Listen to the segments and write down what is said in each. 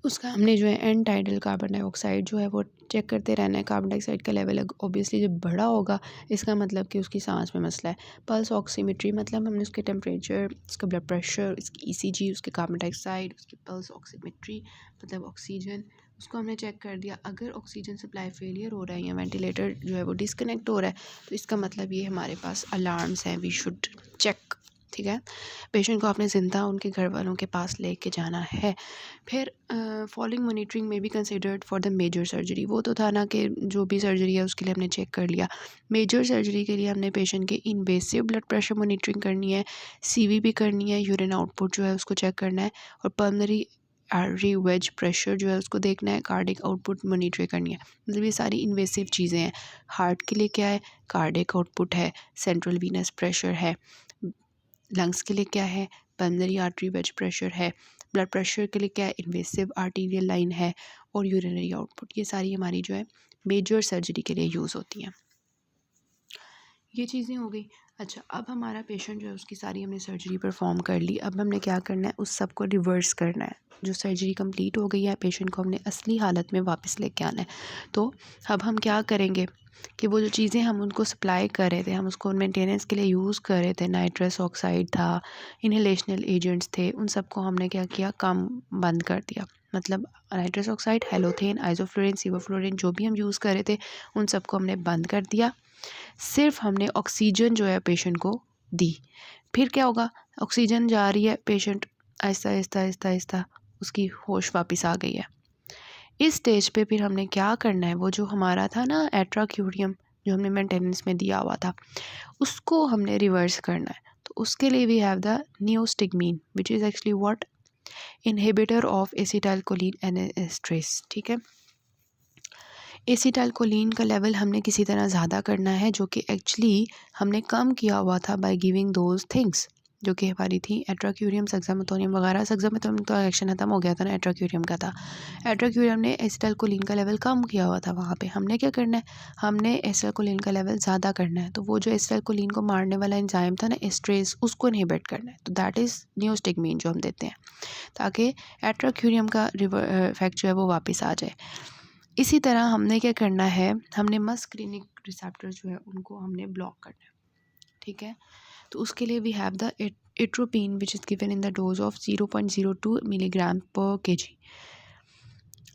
उसका हमने जो है एन टाइडल कार्बन डाइऑक्साइड जो है वो चेक करते रहना है। कार्बन डाइऑक्साइड का लेवल ऑब्वियसली जब बड़ा होगा इसका मतलब कि उसकी सांस में मसला है। पल्स ऑक्सीमेट्री मतलब हमने उसके टेम्परेचर, उसका ब्लड प्रेशर, उसकी ईसीजी, उसके कार्बन डाइऑक्साइड, उसकी पल्स ऑक्सीमेट्री मतलब ऑक्सीजन, उसको हमने चेक कर दिया। अगर ऑक्सीजन सप्लाई फेलियर हो रहा है या वेंटिलेटर जो है वो डिस्कनेक्ट हो रहा है तो इसका मतलब ये हमारे पास अलार्म्स हैं, वी शुड चेक। ठीक है, पेशेंट को आपने ज़िंदा उनके घर वालों के पास लेके जाना है। फिर फॉलोइंग मॉनिटरिंग में भी considered for the major surgery. वो तो था ना कि जो भी सर्जरी है उसके लिए हमने चेक कर लिया। मेजर सर्जरी के लिए हमने पेशेंट के इनवेसिव ब्लड प्रेशर मॉनिटरिंग करनी है, सीवीपी करनी है, यूरिन आउटपुट जो है उसको चेक करना है, और पल्मोनरी आर्टरी वेज प्रेशर जो है उसको देखना है, कार्डिक आउटपुट मॉनिटर करनी है। मतलब ये सारी इन्वेसिव चीज़ें हैं। हार्ट के लिए क्या है, कार्डिक आउटपुट है, सेंट्रल वीनस प्रेशर है। लंग्स के लिए क्या है, पल्मोनरी आर्टरी वेज प्रेशर है। ब्लड प्रेशर के लिए क्या है, इन्वेसिव आर्टीरियल लाइन है, और यूरिनरी आउटपुट। ये सारी हमारी जो है मेजर सर्जरी के लिए यूज़ होती हैं। ये चीज़ें हो गई। अच्छा, अब हमारा पेशेंट जो है उसकी सारी हमने सर्जरी परफॉर्म कर ली। अब हमने क्या करना है, उस सब को रिवर्स करना है। जो सर्जरी कंप्लीट हो गई है, पेशेंट को हमने असली हालत में वापस लेके आना है। तो अब हम क्या करेंगे कि वो जो चीज़ें हम उनको सप्लाई कर रहे थे, हम उसको मेंटेनेंस के लिए यूज़ कर रहे थे, नाइट्रस ऑक्साइड था, इनहेलेशनल एजेंट्स थे, उन सब को हमने क्या किया, काम बंद कर दिया। मतलब नाइट्रस ऑक्साइड, हेलोथेन, आइसोफ्लोरिन, सिवोफ्लोरिन जो भी हम यूज़ कर रहे थे उन सबको हमने बंद कर दिया। सिर्फ हमने ऑक्सीजन जो है पेशेंट को दी। फिर क्या होगा, ऑक्सीजन जा रही है, पेशेंट आहिस्ता आहिस्ता आहिस्ता आहिस्ता उसकी होश वापस आ गई है। इस स्टेज पे फिर हमने क्या करना है, वो जो हमारा था ना एट्राक्यूरियम जो हमने मेंटेनेंस में दिया हुआ था, उसको हमने रिवर्स करना है। तो उसके लिए we have the neostigmine which is actually what, inhibitor of acetylcholine esterase. ठीक है, एसिटाइलकोलिन का लेवल हमने किसी तरह ज़्यादा करना है, जो कि एक्चुअली हमने कम किया हुआ था बाय गिविंग दोज थिंग्स जो कि हमारी थी एट्राक्यूरियम, सक्सामेथोनियम वगैरह। सक्सामेथोनियम तो एक्शन ख़त्म हो गया था ना, एट्राक्यूरियम का था। एट्राक्यूरियम ने एसिटाइलकोलिन का लेवल कम किया हुआ था। वहाँ पे हमने क्या करना है, हमने एसिटाइलकोलिन का लेवल ज़्यादा करना है। तो वो जो एसिटाइलकोलिन को मारने वाला एंजाइम था ना एस्ट्रेस, उसको इनहिबिट करना है। तो दैट इज़ नियोस्टिग्मीन जो हम देते हैं, ताकि एट्राक्यूरियम का इफेक्ट जो है वो वापस आ जाए। इसी तरह हमने क्या करना है, हमने मस्क्रीनिक रिसेप्टर जो है उनको हमने ब्लॉक करना है। ठीक है, तो उसके लिए we have the atropine which is given in the dose of 0.02 milligram per KG.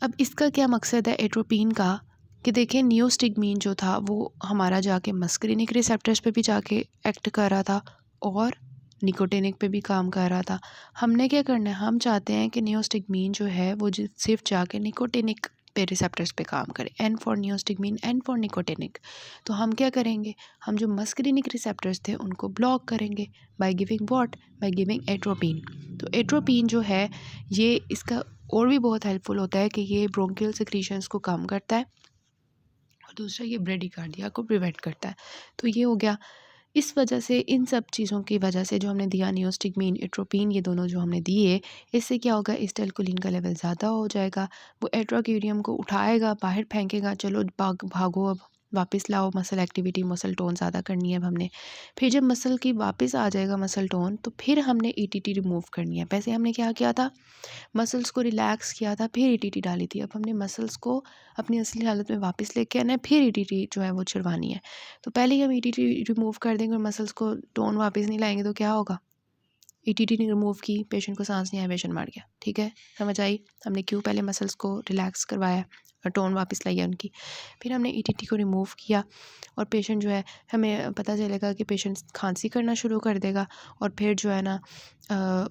अब इसका क्या मकसद है एट्रोपिन का, कि देखें नियोस्टिग्मीन जो था वो हमारा जाके मस्क्रीनिक रिसेप्टर्स पे भी जाके एक्ट कर रहा था और निकोटिनिक पे भी काम कर रहा था। हमने क्या करना है, हम चाहते हैं कि नियोस्टिग्मीन जो है वो सिर्फ जाके निकोटिनिक पे रिसेप्टर्स पे काम करे, N for neostigmine, N for nicotinic. तो हम क्या करेंगे, हम जो मस्क्रीनिक रिसेप्टर्स थे उनको ब्लॉक करेंगे by giving what, by giving atropine. तो एट्रोपिन जो है ये इसका और भी बहुत हेल्पफुल होता है कि ये ब्रोंकियल सिक्रीशंस को कम करता है, और दूसरा ये ब्रेडिकार्डिया को प्रिवेंट करता है। तो ये हो गया। इस वजह से, इन सब चीज़ों की वजह से जो हमने दिया नियोस्टिग्मीन, एट्रोपिन, ये दोनों जो हमने दिए, इससे क्या होगा, एसिटाइलकोलिन का लेवल ज़्यादा हो जाएगा। वो एट्राक्यूरियम को उठाएगा, बाहर फेंकेगा, चलो भागो अब वापस लाओ मसल एक्टिविटी, मसल टोन ज़्यादा करनी है अब हमने। फिर जब मसल की वापस आ जाएगा मसल टोन, तो फिर हमने ईटीटी रिमूव करनी है। पहले हमने क्या किया था, मसल्स को रिलैक्स किया था, फिर ईटीटी डाली थी। अब हमने मसल्स को अपनी असली हालत में वापस लेके आना है, फिर ईटीटी जो है वो छुड़वानी है। तो पहले ही हम ईटीटी रिमूव कर देंगे और मसल्स को टोन वापस नहीं लाएंगे तो क्या होगा, ईटीटी ने रिमूव की, पेशेंट को सांस नहीं आया, पेशेंट मर गया। ठीक है, समझ आई हमने क्यों पहले मसल्स को रिलैक्स करवाया और टोन वापस लाई है उनकी। फिर हमने ईटीटी को रिमूव किया और पेशेंट जो है, हमें पता चलेगा कि पेशेंट खांसी करना शुरू कर देगा, और फिर जो है ना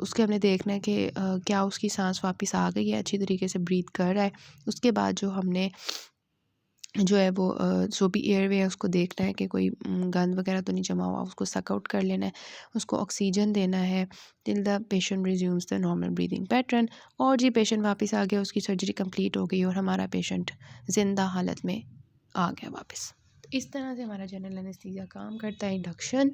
उसके हमने देखना है कि क्या उसकी सांस वापस आ गई है, अच्छी तरीके से ब्रीथ कर रहा है। उसके बाद जो हमने जो है वो जो भी एयरवे है उसको देखना है कि कोई गंद वगैरह तो नहीं जमा हुआ, उसको सक आउट कर लेना है, उसको ऑक्सीजन देना है till the patient resumes the normal breathing pattern. और जी पेशेंट वापस आ गया, उसकी सर्जरी कंप्लीट हो गई और हमारा पेशेंट ज़िंदा हालत में आ गया वापस। इस तरह से हमारा जनरल एनेस्थीसिया काम करता है। इंडक्शन,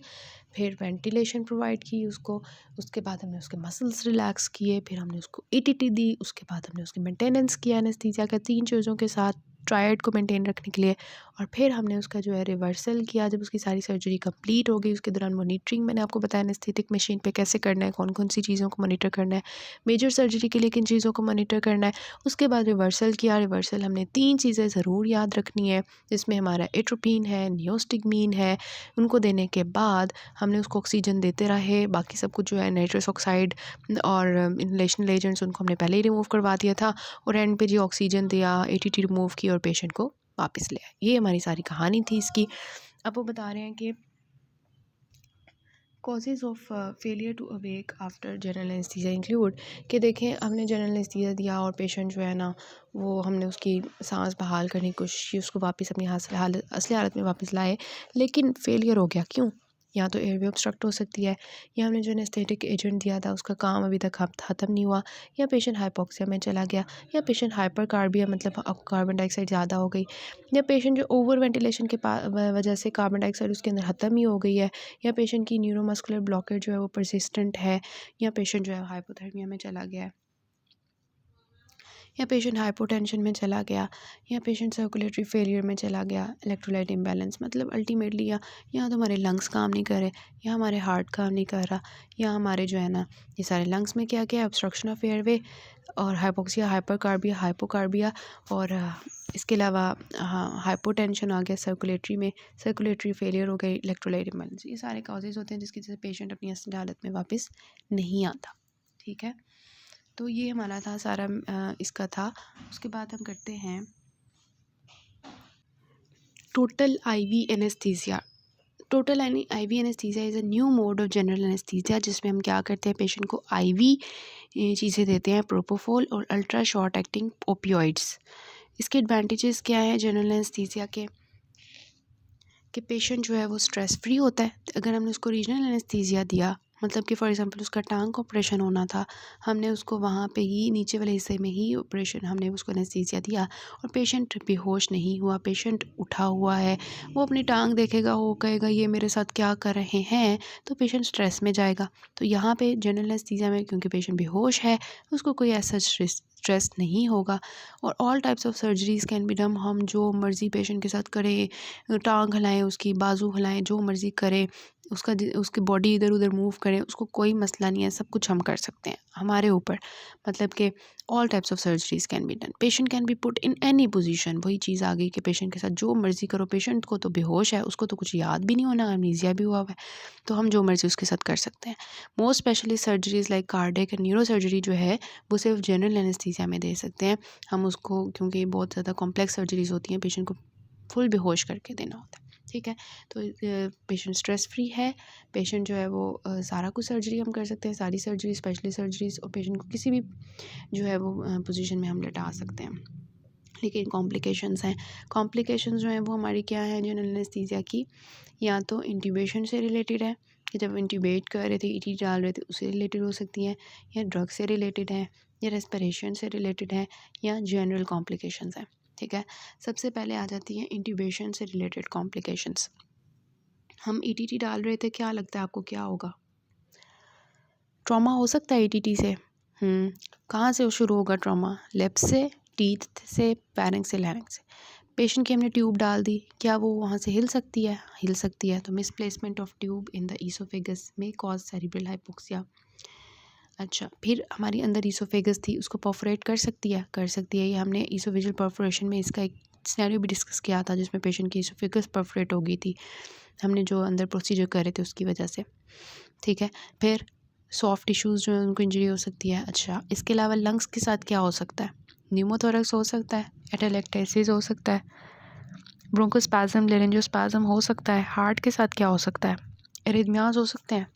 फिर वेंटिलेशन प्रोवाइड की उसको, उसके बाद हमने उसके मसल्स रिलैक्स किए, फिर हमने उसको ईटीटी दी, उसके बाद हमने उसकी मेंटेनेंस किया एनेस्थीसिया का। 3 चीज़ों के साथ ट्रायड को मेंटेन रखने के लिए। और फिर हमने उसका जो है रिवर्सल किया जब उसकी सारी सर्जरी कंप्लीट हो गई। उसके दौरान मॉनिटरिंग मैंने आपको बताया एनेस्थेटिक मशीन पे कैसे करना है, कौन कौन सी चीज़ों को मॉनिटर करना है, मेजर सर्जरी के लिए किन चीज़ों को मॉनिटर करना है। उसके बाद रिवर्सल किया। रिवर्सल हमने 3 चीज़ें ज़रूर याद रखनी है, जिसमें हमारा एट्रोपिन है, नियोस्टिगमीन है। उनको देने के बाद हमने उसको ऑक्सीजन देते रहे। बाकी सब कुछ जो है नाइट्रस ऑक्साइड और इनहेलेशनल एजेंट्स उनको हमने पहले ही रिमूव करवा दिया था। और एंड पे जी ऑक्सीजन दिया, एटीटी रिमूव की और पेशेंट को वापस ले आए। ये हमारी सारी कहानी थी इसकी। अब वो बता रहे हैं कि causes of failure to awake after general anaesthesia include, कि देखें हमने जनरल एनेस्थीसिया दिया और पेशेंट जो है ना वो हमने उसकी सांस बहाल करने की कोशिश की, उसको वापस अपनी असली हालत में वापस लाए, लेकिन फेलियर हो गया। क्यों? या तो एयरवे ऑब्स्ट्रक्ट हो सकती है, या हमने जो एनेस्थेटिक एजेंट दिया था उसका काम अभी तक ख़त्म नहीं हुआ, या पेशेंट हाइपोक्सिया में चला गया, या पेशेंट हाइपरकार्बिया मतलब अब कार्बन डाइऑक्साइड ज़्यादा हो गई, या पेशेंट जो ओवर वेंटिलेशन के वजह से कार्बन डाइऑक्साइड उसके अंदर ख़त्म ही हो गई है, या पेशेंट की न्यूरोमस्कुलर ब्लॉकेज जो है वो परसिस्टेंट है, या पेशेंट जो है हाइपोथर्मिया में चला गया है, या पेशेंट हाइपोटेंशन में चला गया, या पेशेंट सर्कुलेटरी फेलियर में चला गया, इलेक्ट्रोलाइट इम्बैलेंस मतलब अल्टीमेटली या तो हमारे लंग्स काम नहीं कर रहे, या हमारे हार्ट काम नहीं कर रहा, या हमारे जो है ना ये सारे लंग्स में क्या क्या है, ऑब्स्ट्रक्शन ऑफ एयरवे और हाइपोक्सिया, हाइपरकार्बिया, हाइपोकार्बिया, और इसके अलावा हाइपोटेंशन आ गया सर्कुलेटरी में, सर्कुलेटरी फेलियर हो गई, इलेक्ट्रोलाइट इम्बैलेंस। ये सारे कॉजेज़ होते हैं जिसकी वजह से पेशेंट अपनी असली हालत में वापस नहीं आता। ठीक है, तो ये हमारा था सारा इसका था। उसके बाद हम करते हैं total IV anaesthesia. Total IV anaesthesia is a new mode of general anaesthesia, जिसमें हम क्या करते हैं, पेशेंट को आईवी चीज़ें देते हैं, प्रोपोफोल और अल्ट्रा शॉर्ट एक्टिंग ओपियोइड्स। इसके एडवांटेजेस क्या है जनरल एनेस्थीसिया के, कि पेशेंट जो है वो स्ट्रेस फ्री होता है। अगर हमने उसको रीजनल एनेस्थीसिया दिया, मतलब कि फॉर एग्जांपल उसका टांग का ऑपरेशन होना था, हमने उसको वहाँ पे ही नीचे वाले हिस्से में ही ऑपरेशन हमने उसको एनेस्थीसिया दिया और पेशेंट बेहोश नहीं हुआ, पेशेंट उठा हुआ है, वो अपनी टांग देखेगा, वो कहेगा ये मेरे साथ क्या कर रहे हैं, तो पेशेंट स्ट्रेस में जाएगा। तो यहाँ पे जनरल एनेस्थीसिया में क्योंकि पेशेंट बेहोश है, उसको कोई ऐसा स्ट्रेस नहीं होगा। और all types of surgeries can be done, हम जो मर्ज़ी पेशेंट के साथ करें, टांग हिलाएं, उसकी बाजू हिलाएं, जो मर्ज़ी करें, उसकी बॉडी इधर उधर मूव करें, उसको कोई मसला नहीं है, सब कुछ हम कर सकते हैं हमारे ऊपर। मतलब कि all types of surgeries can be done, patient can be put in any position. वही चीज़ आ गई कि पेशेंट के साथ जो मर्ज़ी करो, पेशेंट को तो बेहोश है, उसको तो कुछ याद भी नहीं होना, अमनीजिया भी हुआ है, तो हम जो मर्ज़ी उसके साथ कर सकते हैं। Most specialist surgeries like cardiac and neuro surgery जो है वो सिर्फ जनरल एनेस्थीसिया में दे सकते हैं हम उसको, क्योंकि बहुत ज़्यादा कॉम्प्लेक्स सर्जरीज़ होती हैं, पेशेंट को फुल बेहोश करके देना होता है। ठीक है, तो पेशेंट स्ट्रेस फ्री है, पेशेंट जो है वो सारा कुछ सर्जरी हम कर सकते हैं, सारी सर्जरी, स्पेशली सर्जरीज, और पेशेंट को किसी भी जो है वो पोजीशन में हम लेटा सकते हैं। लेकिन कॉम्प्लिकेशंस हैं, कॉम्प्लिकेशंस जो हैं वो हमारी क्या है जनरल एनेस्थीसिया की, या तो इंट्यूबेशन से रिलेटेड है कि जब इंट्यूबेट कर रहे थे, ईटी डाल रहे थे, उससे रिलेटेड हो सकती हैं, या ड्रग से रिलेटेड है, या रेस्पिरेशन से रिलेटेड है, या जनरल कॉम्प्लिकेशंस हैं। ठीक है, सबसे पहले आ जाती हैं इंट्यूबेशन से रिलेटेड कॉम्प्लिकेशंस। हम ईटीटी डाल रहे थे, क्या लगता है आपको क्या होगा? ट्रॉमा हो सकता है ईटीटी से? कहाँ से शुरू होगा ट्रॉमा? लिप्स से, टीथ से, पैरिंग्स से, लैरिंक्स से। पेशेंट की हमने ट्यूब डाल दी, क्या वो वहाँ से हिल सकती है? हिल सकती है। तो misplacement of tube in the oesophagus में कॉज सेरिब्रल हाइपोक्सिया। अच्छा, फिर हमारी अंदर ईसोफेगस थी, उसको परफोरेट कर सकती है? कर सकती है। ये हमने ईसोफेजियल परफोरेशन में इसका एक सिनेरियो भी डिस्कस किया था, जिसमें पेशेंट की ईसोफेगस परफोरेट हो गई थी, हमने जो अंदर प्रोसीजर कर रहे थे उसकी वजह से। ठीक है, फिर सॉफ्ट टिश्यूज़ जो है उनको इंजरी हो सकती है। अच्छा, इसके अलावा लंग्स के साथ क्या हो सकता है? न्यूमोथोरैक्स हो सकता है, एटेलेक्टेसिस हो सकता है, ब्रोंकोस्पैज़म, लेरिंजोस्पैज़म हो सकता है। हार्ट के साथ क्या हो सकता है? एरिथमियाज हो सकते हैं।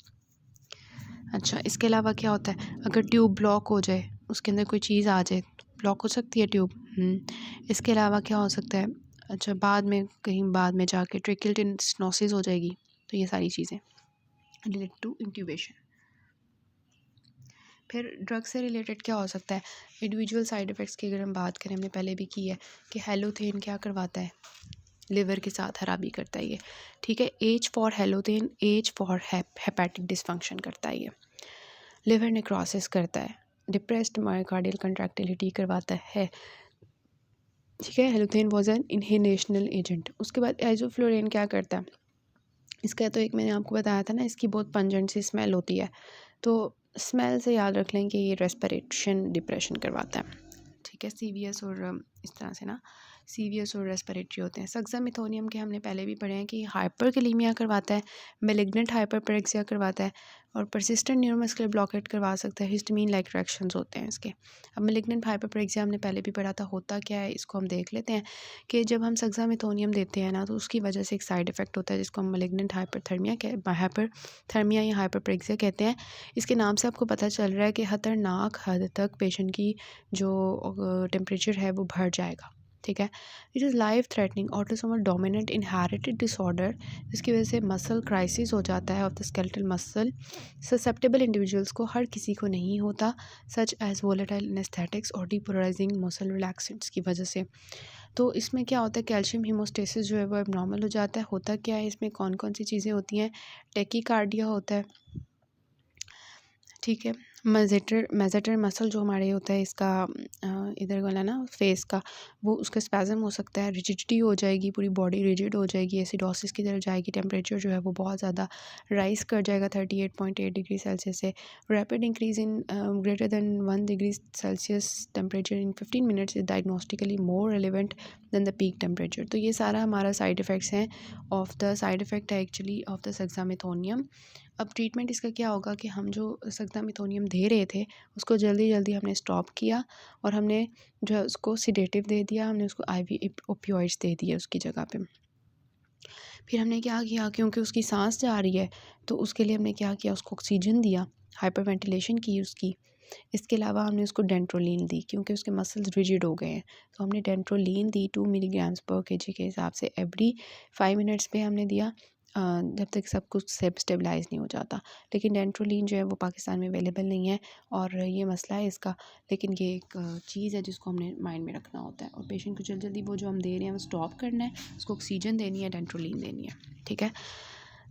अच्छा, इसके अलावा क्या होता है, अगर ट्यूब ब्लॉक हो जाए, उसके अंदर कोई चीज़ आ जाए, ब्लॉक हो सकती है ट्यूब। इसके अलावा क्या हो सकता है, अच्छा बाद में कहीं बाद में जाके ट्रेकियल स्टेनोसिस हो जाएगी। तो ये सारी चीज़ें रिलेटेड टू इंट्यूबेशन। फिर ड्रग से रिलेटेड क्या हो सकता है, इंडिविजुअल साइड इफ़ेक्ट्स की अगर हम बात करें, हमने पहले भी की है कि हेलोथेन क्या करवाता है, लिवर के साथ खराबी करता है ये। ठीक है, as for halothane, as for hepatic dysfunction करता है ये, लिवर नेक्रोसिस करता है, डिप्रेस्ड मायोकार्डियल कंट्रैक्टिलिटी करवाता है, ठीक है। Halothane was an inhalational agent. उसके बाद एजोफ्लोरिन क्या करता है, इसका तो एक मैंने आपको बताया था ना, इसकी बहुत पंजेंट सी स्मेल होती है, तो स्मेल से याद रख लें कि ये रेस्पिरेशन डिप्रेशन करवाता है। ठीक है, सीवीएस और इस तरह से ना सीवीएस और रेस्पिरेटरी होते हैं। सक्सामिथोनियम के हमने पहले भी पढ़े हैं कि हाइपरकैलेमिया करवाता है, मैलिग्नेंट हाइपरपेरेक्सिया करवाता है और परसिस्टेंट न्यूरोमस्कुलर ब्लॉकेट करवा सकता है। हिस्टामिन लाइक रिएक्शंस होते हैं इसके। अब मैलिग्नेंट हाइपरपेरेक्सिया हमने पहले भी पढ़ा था, होता क्या है इसको हम देख लेते हैं कि जब हम सक्सामिथोनियम देते हैं ना, तो उसकी वजह से एक साइड इफेक्ट होता है जिसको हम मैलिग्नेंट हाइपरथर्मिया या हाइपरपेरेक्सिया कहते हैं। इसके नाम से आपको पता चल रहा है कि खतरनाक हद तक पेशेंट की जो टेम्परेचर है वो बढ़ जाएगा। ठीक है। It is life threatening autosomal dominant inherited disorder, जिसकी वजह से मसल क्राइसिस हो जाता है of the skeletal muscle. Susceptible individuals को, हर किसी को नहीं होता, सच एज वोलेटाइल एनेस्थेटिक्स और डीपोलराइजिंग मसल रिलैक्सेंट्स की वजह से। तो इसमें क्या होता है, कैल्शियम हीमोस्टेसिस जो है वो एबनॉर्मल हो जाता है। होता क्या है इसमें, कौन कौन सी चीज़ें होती हैं, टेकीकार्डिया होता है। ठीक है। मेसेटर मसल जो हमारे होता है इसका इधर वाला ना फेस का, वो उसका स्पैज़म हो सकता है, रिजिडिटी हो जाएगी, पूरी बॉडी रिजिड हो जाएगी, एसिडोसिस की तरफ जाएगी, टेम्परेचर जो है वो बहुत ज़्यादा राइज़ कर जाएगा 38.8 डिग्री सेल्सियस से। Rapid increase in greater than 1 degree Celsius temperature in 15 minutes is diagnostically more relevant than the peak temperature. तो ये सारा हमारा साइड इफ़ेक्ट्स हैं ऑफ द साइड इफ़ेक्ट है एक्चुअली ऑफ द सक्सामिथोनियम। अब ट्रीटमेंट इसका क्या होगा कि हम जो सक्सामिथोनियम दे रहे थे उसको जल्दी जल्दी हमने स्टॉप किया और हमने जो है उसको सिडेटिव दे दिया, हमने उसको आईवी ओपियोइड्स दे दिए उसकी जगह पे। फिर हमने क्या किया, क्योंकि उसकी सांस जा रही है तो उसके लिए हमने क्या किया, उसको ऑक्सीजन दिया, हाइपरवेंटिलेशन की उसकी। इसके अलावा हमने उसको डेंट्रोलिन दी क्योंकि उसके मसल्स रिजिड हो गए हैं, तो हमने डेंट्रोलिन दी 2 मिलीग्राम्स पर केजी के हिसाब से एवरी 5 मिनट्स पे हमने दिया, जब तक सब कुछ स्टेबलाइज़ नहीं हो जाता। लेकिन डेंट्रोलिन जो है वो पाकिस्तान में अवेलेबल नहीं है और ये मसला है इसका। लेकिन ये एक चीज़ है जिसको हमने माइंड में रखना होता है और पेशेंट को जल्दी जल्दी वो जो हम दे रहे हैं वो स्टॉप करना है, उसको ऑक्सीजन देनी है, डेंट्रोलिन देनी है। ठीक है।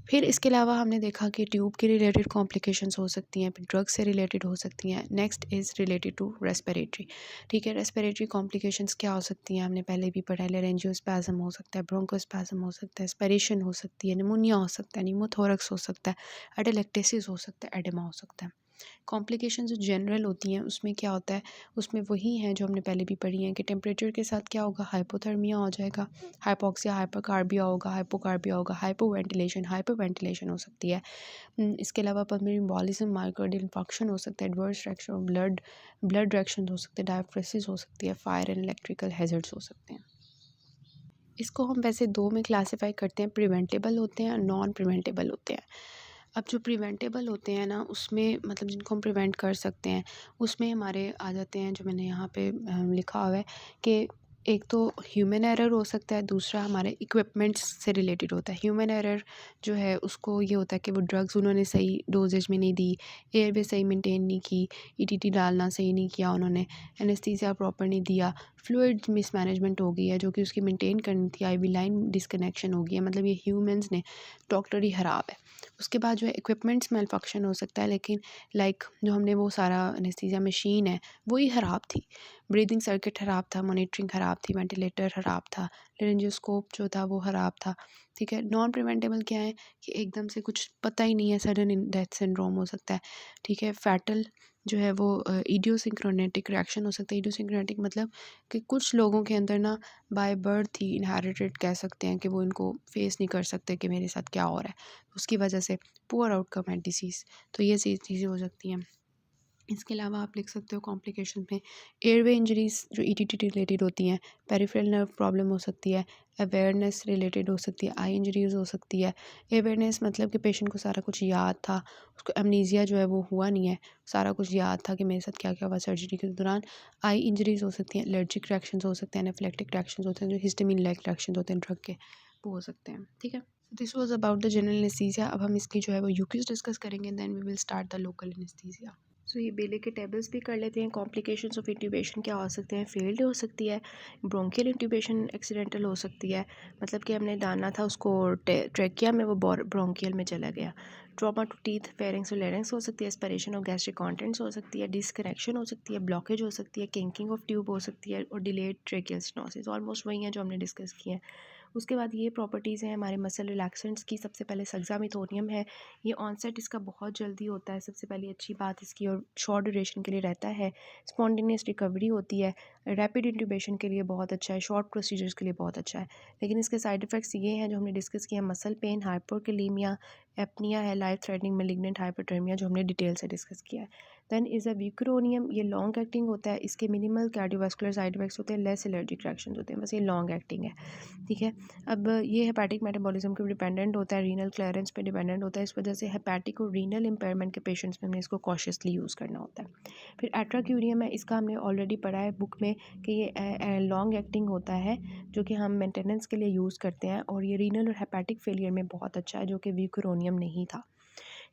फिर इसके अलावा हमने देखा कि ट्यूब के रिलेटेड कॉम्प्लिकेशंस हो सकती हैं, फिर ड्रग से रिलेटेड हो सकती हैं। Next is related to respiratory. ठीक है, रेस्पिरेटरी कॉम्प्लिकेशंस क्या हो सकती हैं, हमने पहले भी पढ़ा है। लेरेंजियोस्पैज़म हो सकता है, ब्रोंकोस्पैज़म हो सकता है, एस्पिरेशन हो सकती है, निमोनिया हो सकता है, निमोथोरक्स हो सकता है, एटेलेक्टेसिस हो सकता है, एडेमा हो सकता है। कॉम्प्लिकेशन जो जनरल होती हैं उसमें क्या होता है, उसमें वही हैं जो हमने पहले भी पढ़ी हैं कि टेम्परेचर के साथ क्या होगा, हाइपोथर्मिया हो जाएगा, हाइपोक्सिया, हाइपरकार्बिया होगा, हाइपोकार्बिया होगा, हाइपोवेंटिलेशन हो सकती है। इसके अलावा पल्मोनरी एम्बोलिज्म, मायोकार्डियल इंफार्क्शन हो सकता है, adverse reaction of blood reaction हो सकते हैं, डायफ्रेसिस हो सकती है, फायर एंड इलेक्ट्रिकल हैजर्ड्स हो सकते हैं। इसको हम वैसे दो में क्लासिफाई करते हैं, प्रिवेंटेबल होते हैं और नॉन प्रिवेंटेबल होते हैं। अब जो प्रिवेंटेबल होते हैं ना, उसमें मतलब जिनको हम प्रिवेंट कर सकते हैं उसमें हमारे आ जाते हैं, जो मैंने यहाँ पे लिखा हुआ है कि एक तो ह्यूमन एरर हो सकता है, दूसरा हमारे इक्विपमेंट्स से रिलेटेड होता है। ह्यूमन एरर जो है उसको ये होता है कि वो ड्रग्स उन्होंने सही डोजेज में नहीं दी, एयरवे सही मेंटेन नहीं की, ईटीटी डालना सही नहीं किया उन्होंने, एनेस्थीसिया प्रॉपर नहीं दिया, फ्लूइड मिसमैनेजमेंट हो गई है जो कि उसकी मेंटेन करनी थी, आईवी लाइन डिस्कनेक्शन हो गई है, मतलब ये ह्यूमंस ने, डॉक्टर ही ख़राब है। उसके बाद जो है इक्विपमेंट्स मेल फंक्शन हो सकता है, लेकिन लाइक जो हमने वो सारा एनेस्थीसिया मशीन है वही ख़राब थी, ब्रीदिंग सर्किट ख़राब था, मॉनिटरिंग ख़राब थी, वेंटिलेटर ख़राब था, लेरेंजियोस्कोप जो था वो ख़राब था। ठीक है। नॉन प्रिवेंटेबल क्या है कि एकदम से कुछ पता ही नहीं है, सडन डेथ सिंड्रोम हो सकता है। ठीक है। फैटल जो है वो इडियोसिंक्रोनेटिक रिएक्शन हो सकता है। इडियोसिंक्रोनेटिक मतलब कि कुछ लोगों के अंदर ना बाय बर्थ ही इनहेरिटेड कह सकते हैं कि वो इनको फेस नहीं कर सकते कि मेरे साथ क्या हो रहा है, उसकी वजह से पुअर आउटकम है डिसीज़। तो ये चीज़ें हो सकती हैं। इसके अलावा आप लिख सकते हो कॉम्प्लिकेशन में एयरवे इंजरीज़ जो ईटीटी रिलेटेड होती हैं, पेरिफेरल नर्व प्रॉब्लम हो सकती है, अवेयरनेस रिलेटेड हो सकती है, आई इंजरीज़ हो सकती है। अवेयरनेस मतलब कि पेशेंट को सारा कुछ याद था, उसको एमनीज़िया जो है वो हुआ नहीं है, सारा कुछ याद था कि मेरे साथ क्या क्या हुआ सर्जरी के दौरान। आई इंजरीज़ हो सकती हैं, एलर्जिक रिएक्शंस हो सकते हैं, एनाफिलेक्टिक रिएक्शंस होते हैं, जो हिस्टामिन लाइक रिएक्शंस होते हैं ड्रग के, वो हो सकते हैं। ठीक है। This was about the general anaesthesia. अब हम इसकी जो है वो यूकेज डिस्कस करेंगे, then we will start the local anaesthesia. So ये बेले के टेबल्स भी कर लेते हैं। कॉम्प्लिकेशंस ऑफ इंट्यूबेशन क्या हो सकते हैं, फेल्ड हो सकती है, ब्रोंकियल इंट्यूबेशन एक्सीडेंटल हो सकती है, मतलब कि हमने डालना था उसको ट्रेकिया में, वो ब्रोंकियल में चला गया। ट्रॉमा टू टीथ, फेरिंग्स और लेरिंग्स हो सकती है, एस्पिरेशन ऑफ गैस्ट्रिक कंटेंट्स हो सकती है, डिस्कनेक्शन हो सकती है, ब्लॉकेज हो सकती है, किंकिंग ऑफ ट्यूब हो सकती है और डिलेड ट्रेकियल स्टेनोसिस। ऑलमोस्ट वही हैं जो हमने डिस्कस किए हैं। उसके बाद ये प्रॉपर्टीज़ हैं हमारे मसल रिलैक्सेंट्स की। सबसे पहले सक्सामेथोनियम है, ये ऑनसेट इसका बहुत जल्दी होता है, सबसे पहली अच्छी बात इसकी, और शॉर्ट ड्यूरेशन के लिए रहता है। स्पॉन्टेनियस रिकवरी होती है, रैपिड इंट्यूबेशन के लिए बहुत अच्छा है, शॉर्ट प्रोसीजर्स के लिए बहुत अच्छा है। लेकिन इसके साइड इफ़ेक्ट्स ये हैं जो हमने डिस्कस किया, मसल पेन, हाइपोकैलेमिया, एपनिया है, लाइफ थ्रेटनिंग मैलिग्नेंट हाइपोथर्मिया जो हमने डिटेल से डिस्कस किया है। देन इज़ अ व्यूक्रोनियम, ये लॉन्ग एक्टिंग होता है, इसके मिनिमल कार्डियोवास्कुलर साइड इफेक्ट्स होते हैं, लेस एलर्जिक रिएक्शंस होते हैं, बस ये लॉन्ग एक्टिंग है। ठीक है, अब ये हेपेटिक मेटाबॉलिज्म के डिपेंडेंट होता है, रीनल क्लियरेंस पे डिपेंडेंट होता है, इस वजह से हेपेटिक और रीनल इम्पेयरमेंट के पेशेंट्स में हमने इसको कॉशियसली यूज़ करना होता है। फिर एट्राक्यूरियम है, इसका हमने ऑलरेडी पढ़ा है बुक में कि ये लॉन्ग एक्टिंग होता है जो कि हम मेंटेनेंस के लिए यूज़ करते हैं, और ये रीनल और हेपेटिक फेलियर में बहुत अच्छा है, जो कि व्यूक्रोनियम नहीं था।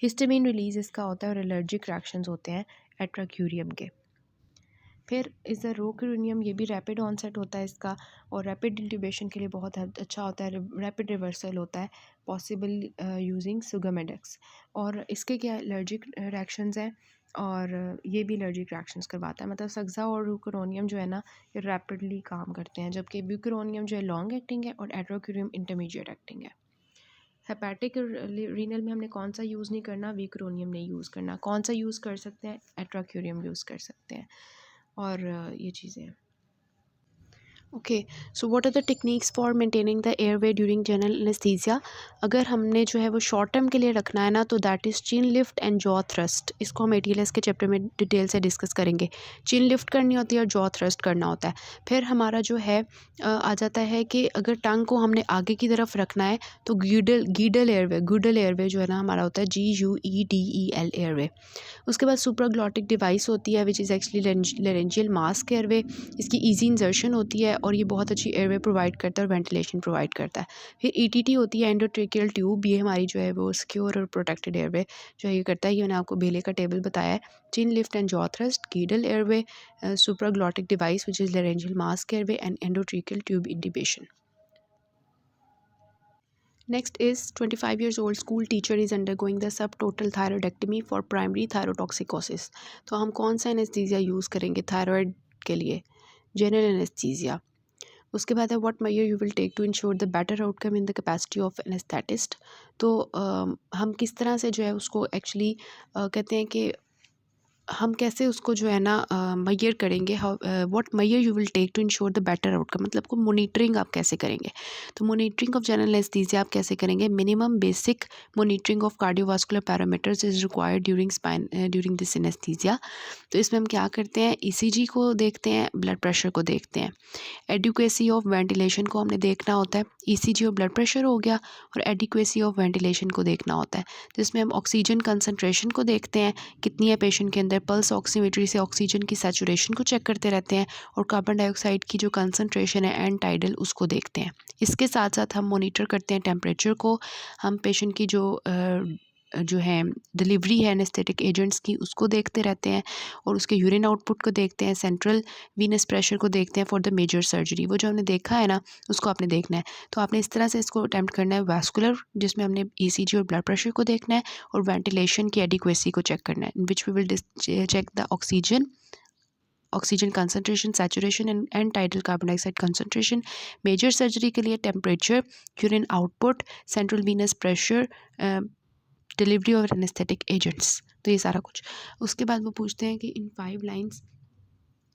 हिस्टामिन रिलीज इसका होता है और एलर्जिक रिएक्शंस होते हैं एट्राक्यूरियम के। फिर इज़ द रोक्यूरियम, ये भी रैपिड ऑनसेट होता है इसका, और रैपिड इंट्यूबेशन के लिए बहुत अच्छा होता है, रैपिड रिवर्सल होता है, पॉसिबल यूजिंग सुगामेडेक्स। और इसके क्या एलर्जिक रिएक्शंस हैं, और ये भी एलर्जिक रिएक्शंस करवाता है। मतलब सक्सा और रूक्रोनियम जो है ना, ये रैपिडली काम करते हैं, जबकि ब्यूक्रोनियम जो है लॉन्ग एक्टिंग है और एट्रोक्यूरियम इंटरमीडिएट एक्टिंग है। हेपेटिक रीनल में हमने कौन सा यूज़ नहीं करना, व्यूक्रोनियम नहीं यूज़ करना। कौन सा यूज़ कर सकते हैं, एट्राक्यूरियम यूज़ कर सकते हैं, और ये चीज़ें। Okay, so what are the techniques for maintaining the airway during general anaesthesia. अगर हमने जो है वो शॉर्ट टर्म के लिए रखना है ना, तो that is chin lift and jaw thrust. इसको हम ATLS के चैप्टर में डिटेल से डिस्कस करेंगे। चिन लिफ्ट करनी होती है और जॉ थ्रस्ट करना होता है। फिर हमारा जो है आ जाता है कि अगर टंग को हमने आगे की तरफ रखना है तो गीडल एयरवे जो है ना हमारा होता है GUEDEL एयरवे। उसके बाद सुप्राग्लॉटिक डिवाइस होती है विच is actually laryngeal mask airway. इसकी ईजी इंजर्शन होती है और ये बहुत अच्छी एयरवे प्रोवाइड करता है और वेंटिलेशन प्रोवाइड करता है। फिर ETT होती है, एंडोट्रेकियल ट्यूब। ये हमारी जो है वो सिक्योर और प्रोटेक्टेड एयरवे जो है ये करता है। ये मैंने आपको बेले का टेबल बताया है। Chin lift and jaw thrust, Guedel airway, supraglottic device which is laryngeal mask airway and endotracheal tube intubation. Next is 25 years old school teacher is undergoing the subtotal thyroidectomy for primary thyrotoxicosis। तो हम कौन सा anaesthesia use करेंगे thyroid के लिए, general anaesthesia. उसके बाद है what measure you will take to ensure the better outcome in the capacity of anaesthetist. तो हम किस तरह से जो है उसको एक्चुअली कहते हैं कि हम कैसे उसको जो है ना मेजर करेंगे, what measure you will take to ensure the better outcome, मतलब को मॉनिटरिंग आप कैसे करेंगे। तो मॉनिटरिंग ऑफ जनरल एनेस्थीसिया आप कैसे करेंगे, minimum basic monitoring of cardiovascular parameters is required during this anaesthesia. तो इसमें हम क्या करते हैं, ECG को देखते हैं, ब्लड प्रेशर को देखते हैं, एडिक्वेसी ऑफ वेंटिलेशन को हमने देखना होता है। ECG और ब्लड प्रेशर हो गया, और एडिक्वेसी ऑफ वेंटिलेशन को देखना होता है, जिसमें हम ऑक्सीजन कंसनट्रेशन को देखते हैं, कितनी है पेशेंट के अंदर, पल्स ऑक्सीमीट्री से ऑक्सीजन की सैचुरेशन को चेक करते रहते हैं, और कार्बन डाइऑक्साइड की जो कंसनट्रेशन है एंड टाइडल उसको देखते हैं। इसके साथ साथ हम मॉनिटर करते हैं टेम्परेचर को, हम पेशेंट की जो है डिलीवरी है एनेस्थेटिक एजेंट्स की उसको देखते रहते हैं, और उसके यूरिन आउटपुट को देखते हैं, सेंट्रल वीनस प्रेशर को देखते हैं फॉर द मेजर सर्जरी। वो जो हमने देखा है ना उसको आपने देखना है। तो आपने इस तरह से इसको अटैम्प्ट करना है, वैस्कुलर जिसमें हमने ECG और ब्लड प्रेशर को देखना है, और वेंटिलेशन की एडिक्वेसी को चेक करना है, in which we will check the oxygen concentration, saturation and tidal carbon dioxide concentration. Major surgery के लिए temperature, urine output, central venous pressure, delivery of anaesthetic agents, तो ये सारा कुछ। उसके बाद वो पूछते हैं कि इन 5 लाइन्स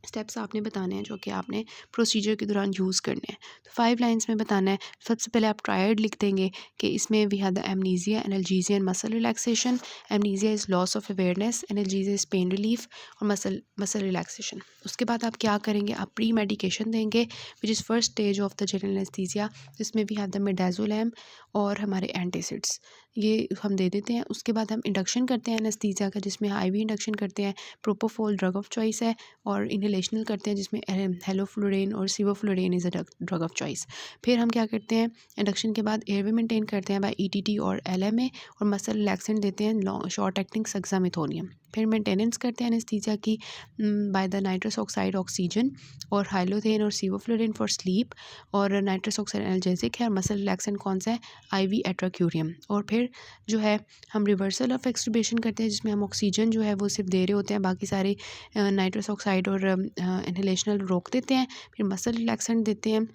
स्टेप्स आपने बताने हैं जो कि आपने प्रोसीजर के दौरान यूज़ करने हैं। तो 5 लाइन्स में बताना है। सबसे पहले आप ट्रायड लिख देंगे कि इसमें we have the amnesia, analgesia and muscle relaxation. Amnesia is loss of awareness, analgesia is pain relief, और मसल रिलैक्सेशन। उसके बाद आप क्या करेंगे, आप प्री मेडिकेशन देंगे which is first stage of the general anaesthesia, जिसमें वी हैव द मिडाज़ोलैम और हमारे एंटासिड्स, ये हम दे देते हैं। उसके बाद हम इंडक्शन करते हैं एनेस्थीसिया का, जिसमें IV इंडक्शन करते हैं, प्रोपोफोल ड्रग ऑफ चॉइस है, और इनहेलेशनल करते हैं जिसमें हेलोफ्लोरेन और sevoflurane is a drug of choice. फिर हम क्या करते हैं, इंडक्शन के बाद एयरवे मेंटेन करते हैं बाय ETT और LMA, और मसल रिलैक्सेंट देते हैं शॉर्ट एक्टिंग सक्सामेथोनियम। फिर मेंटेनेंस करते हैं एनेस्थीसिया की by the nitrous oxide oxygen और हाइलोथेन और सीवोफ्लोरिन फॉर स्लीप, और नाइट्रस ऑक्साइड एनाल्जेसिक है, और मसल रिलैक्सेंट कौन सा है, आईवी एट्राक्यूरियम। और फिर जो है हम रिवर्सल ऑफ एक्सटुबेशन करते हैं, जिसमें हम ऑक्सीजन जो है वो सिर्फ दे रहे होते हैं, बाकी सारे नाइट्रस ऑक्साइड और इनहेलेशनल रोक देते हैं। फिर मसल रिलैक्सेंट देते हैं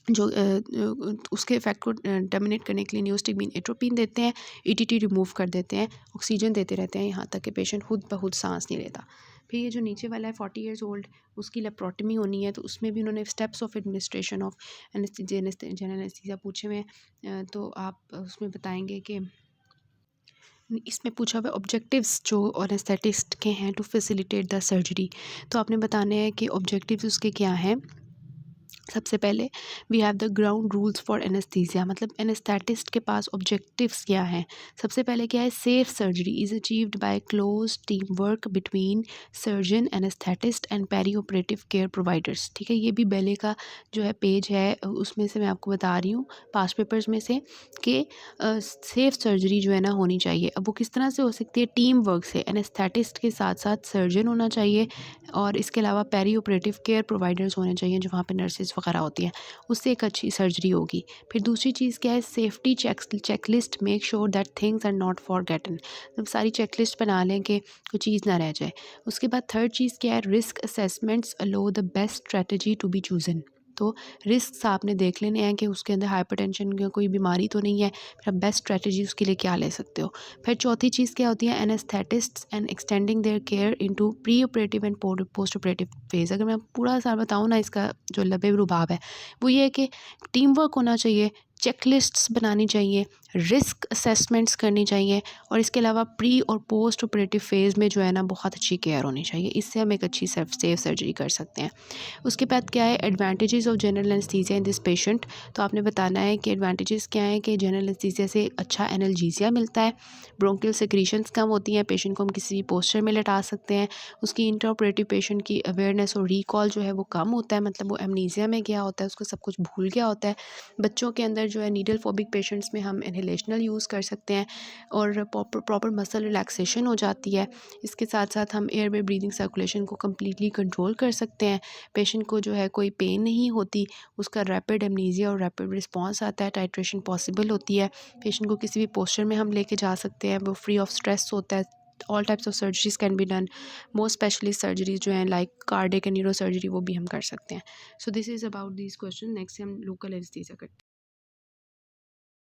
जो उसके इफेक्ट को टर्मिनेट करने के लिए नियोस्टिग्मीन एट्रोपिन देते हैं, ईटीटी रिमूव कर देते हैं, ऑक्सीजन देते रहते हैं यहाँ तक कि पेशेंट खुद ब खुद सांस नहीं लेता। फिर ये जो नीचे वाला है 40 ईयर्स ओल्ड, उसकी लेप्रोटमी होनी है, तो उसमें भी उन्होंने steps of administration of general anaesthesia पूछे हुए हैं। तो आप उसमें बताएंगे कि इसमें पूछा हुआ ऑब्जेक्टिव्स जो एनेस्थेटिस्ट के हैं टू फैसिलिटेट द सर्जरी। तो आपने बताने हैं कि ऑब्जेक्टिव्स उसके क्या हैं। सबसे पहले we have the ground rules for anaesthesia, मतलब एनेस्थेटिस्ट के पास ऑब्जेक्टिव्स क्या हैं। सबसे पहले क्या है, safe surgery is achieved by close team work between surgeon, anaesthetist and perioperative care providers. ठीक है, ये भी बेले का जो है पेज है, उसमें से मैं आपको बता रही हूँ पास्ट पेपर्स में से कि सेफ सर्जरी जो है ना होनी चाहिए। अब वो किस तरह से हो सकती है, टीम वर्क से, एनेस्थेटिस्ट के साथ साथ सर्जन होना चाहिए, और इसके अलावा पेरी ऑपरेटिव केयर प्रोवाइडर्स होने चाहिए जो वहाँ पे नर्सेज वगैरह होती हैं, उससे एक अच्छी सर्जरी होगी। फिर दूसरी चीज़ क्या है, safety checklist, make sure that things are not forgotten, मतलब सारी चेकलिस्ट बना लें कि कोई चीज़ ना रह जाए। उसके बाद थर्ड चीज़ क्या है, risk assessments allow the best strategy to be chosen. तो रिस्क आपने देख लेने हैं कि उसके अंदर हाइपरटेंशन या कोई बीमारी तो नहीं है, फिर आप बेस्ट स्ट्रेटजी उसके लिए क्या ले सकते हो। फिर चौथी चीज़ क्या होती है, anaesthetists and extending their care into pre operative and post operative phase. अगर मैं पूरा सा बताऊँ ना, इसका जो लबे रुबाब है वो ये है कि टीम वर्क होना चाहिए, चेकलिस्ट्स बनानी चाहिए, रिस्क असेसमेंट्स करनी चाहिए, और इसके अलावा प्री और पोस्ट ऑपरेटिव फेज़ में जो है ना बहुत अच्छी केयर होनी चाहिए। इससे हम एक अच्छी सेफ सर्जरी कर सकते हैं। उसके बाद क्या है, advantages of general anaesthesia in this patient. तो आपने बताना है कि एडवांटेजेस क्या हैं, कि जनरल एनेस्थीसिया से अच्छा एनाल्जेसिया मिलता है, ब्रोंकियल सेक्रीशंस कम होती हैं, पेशेंट को हम किसी भी पोस्चर में लेटा सकते हैं, उसकी इंटरऑपरेटिव पेशेंट की अवेयरनेस और रिकॉल जो है वो कम होता है, मतलब वो एमनीजिया में गया होता है, उसको सब कुछ भूल गया होता है। बच्चों के अंदर जो है नीडल फोबिक पेशेंट्स में हम इनहेलेशनल यूज़ कर सकते हैं, और प्रॉपर मसल रिलैक्सेशन हो जाती है। इसके साथ साथ हम एयरवे ब्रीदिंग सर्कुलेशन को कम्प्लीटली कंट्रोल कर सकते हैं। पेशेंट को जो है कोई पेन नहीं होती, उसका रैपिड एमनीजिया और रैपिड रिस्पॉन्स आता है, टाइट्रेशन पॉसिबल होती है। पेशेंट को किसी भी पोस्चर में हम लेके जा सकते हैं, वो फ्री ऑफ स्ट्रेस होता है। All types of surgeries can be done, most specialist surgeries जो हैं like cardiac and neuro surgery वो भी हम कर सकते हैं। So this is about this question. Next हम लोकल एनेस्थीसिया करते हैं।